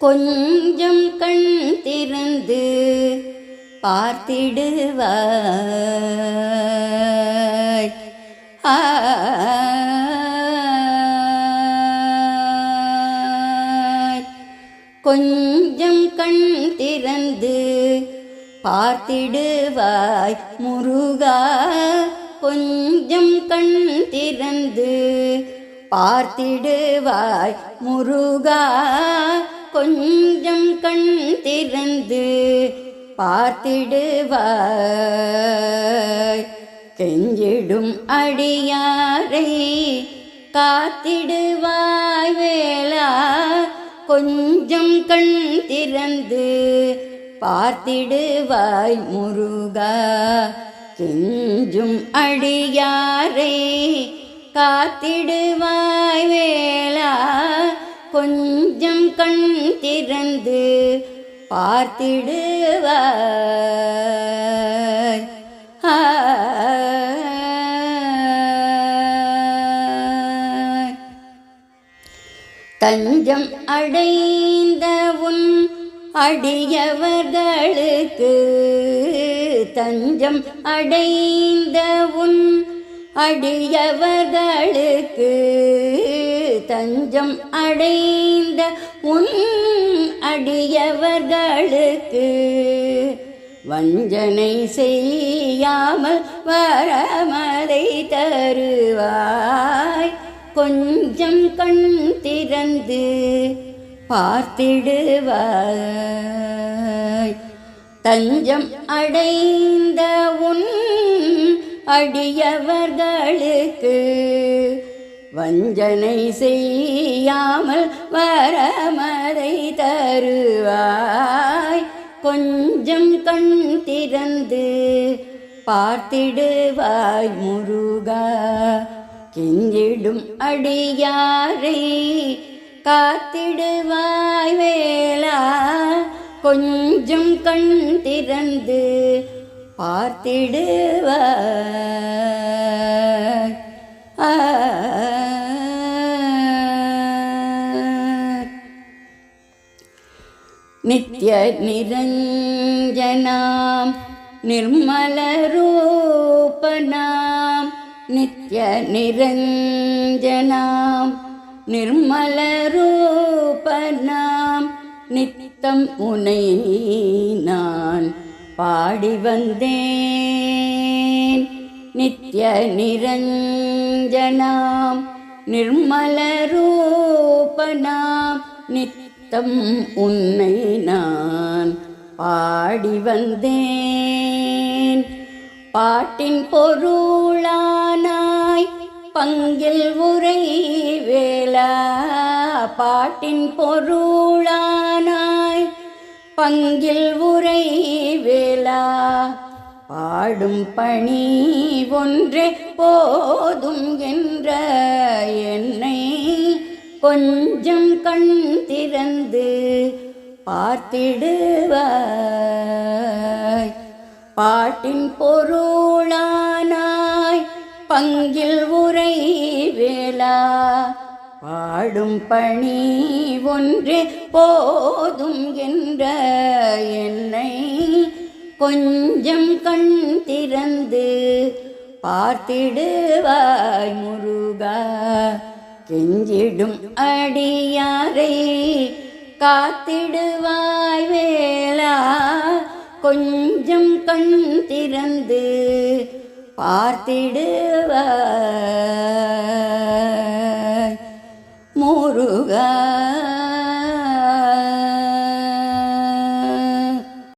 கொஞ்சம் கண் திறந்து பார்த்திடுவாய். கொஞ்சம் கண் திறந்து பார்த்திடுவாய் முருகா. கொஞ்சம் கண் திறந்து பார்த்திடுவாய் முருகா. கொஞ்சம் கண் திறந்து பார்த்திடுவாய். கெஞ்சிடும் அடியாரை காத்திடுவாய் வேளா. கொஞ்சம் கண் திறந்து பார்த்திடுவாய் முருகா. கெஞ்சும் அடியாரை காத்திடுவாய் வேளா. கொஞ்சம் கண் திறந்து பார்த்திடுவாய். தஞ்சம் அடைந்த உன் அடியவர்களுக்கு, தஞ்சம் அடைந்த உன் அடியவர்களுக்கு, தஞ்சம் அடைந்த உன் அடியவர்களுக்கு வஞ்சனை செய்யாமல் வரமதை தருவாய். கொஞ்சம் கண் திறந்து பார்த்திடுவாய். தஞ்சம் அடைந்த உன் அடியவர்களுக்கு வஞ்சனை செய்யாமல் வரமதை தருவாய். கொஞ்சம் கண் திறந்து பார்த்திடுவாய் முருகா. கெஞ்சிடும் அடியாரை காத்திடுவாய் வேளா. கொஞ்சம் கண் திறந்து பார்த்திடுவாய். நித்ய நிரஞ்சனாம் நிர்மல ரூபனாம், நித்ய நிரஞ்சனாம் நிர்மல ரூபனாம். நித்தம் உனை நான் பாடி வந்தேன். நித்ய நிரஞ்சனாம் நிர்மல ரூபனாம். நித்தம் உன்னை நான் பாடி வந்தேன். பாட்டின் பொருளானாய் பங்கில் உரை வேளா. பாட்டின் பொருளானாய் பங்கில் உரை வேளா. பாடும் பணி ஒன்றே போதும் என்ற என்னை கொஞ்சம் கண் திறந்து பார்த்திடுவாய். பாட்டின் பொருளானாய் பங்கில் உரை வேளா. பாடும் பணி ஒன்றே போதும் என்ற என்னை கொஞ்சம் கண் திறந்து பார்த்திடுவாய் முருகா. கெஞ்சிடும் அடியாரை காத்திடுவாய் வேளா. கொஞ்சம் கண் திறந்து பார்த்திடுவாய் முருகா.